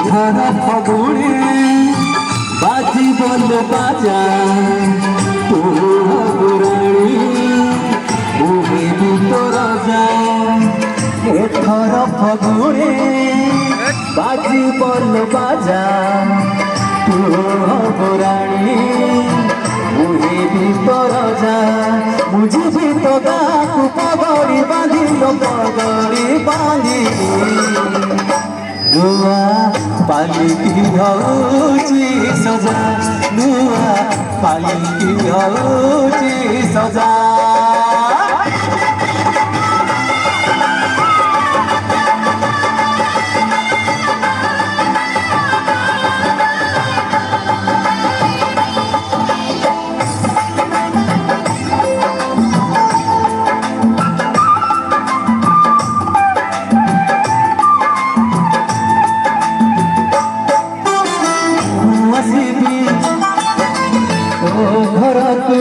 এথার ফগুড়ে বাজি বল বাজা পুরাণী তো রাজা এথর ফগুড়ে বাজি বল বাজা পুরাণী তো রাজা বুঝিবি তো গাকু পগড়ি বাঁধিল পগড়ি বাঁধি নুয়া পালিকি হଉଛି সজা নুয়া পালিকি হଉଛି সজা ঘরକୁ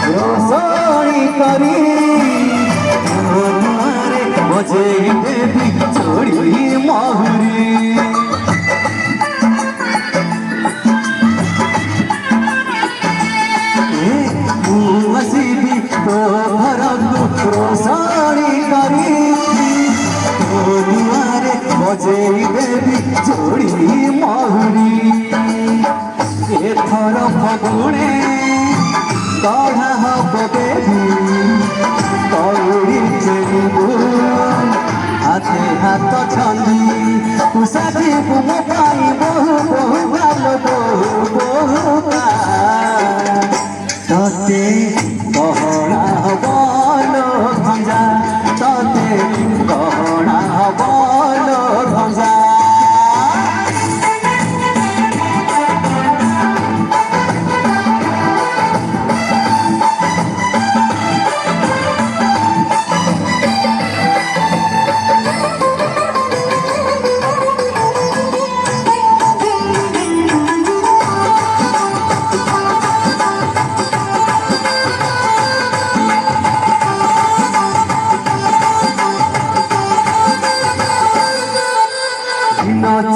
ରୋଷଣୀ କରି ଘରେ ବଜେଇ ଦେବି ଚୋଡ଼ି ମହୁରୀ ମୁଁ ଆସିବି ତୋ ଘରକୁ ରୋଷଣୀ କରି ଘରେ ବଜେଇ ଦେବି ଚୋଡ଼ି ମହୁରୀ এথর ফগুণে গঢ়া হব বেবি কৌড়ি চেরিবু হাতে হাত ছন্দি কুসাজিবু মো পাই বহু বহু গাল বহু বহু ততে গহଣା হব লো ভঞ্জা ততে গহଣା হব লো ভঞ্জা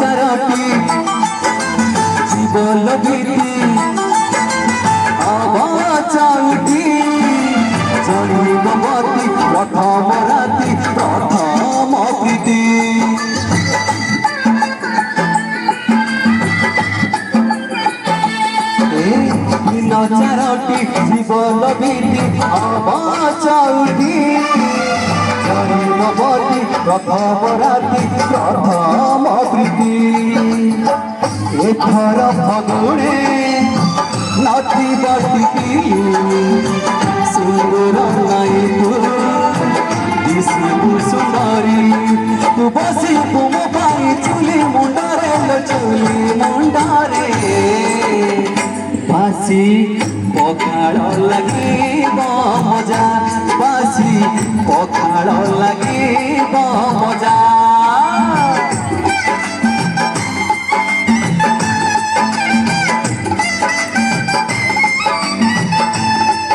চারটি জীবন গীতি চাউটি চড়িব মতি প্রথম রাতি প্রথম প্রীতি চারটি জীবন গীতি চাউটি চড়িবতী প্রথম রাতি প্রথম প্রীতি এথর ফগুণে নথিব টিকিলি সুন্দর নাই তু দিশিবু সুন্দরী তু বসিবু মো পাই চুলি মুন্ডারে চুলি মুন্ডারে বাসি পখাଳ লাগিব মজা বাসি পখাଳ লাগিব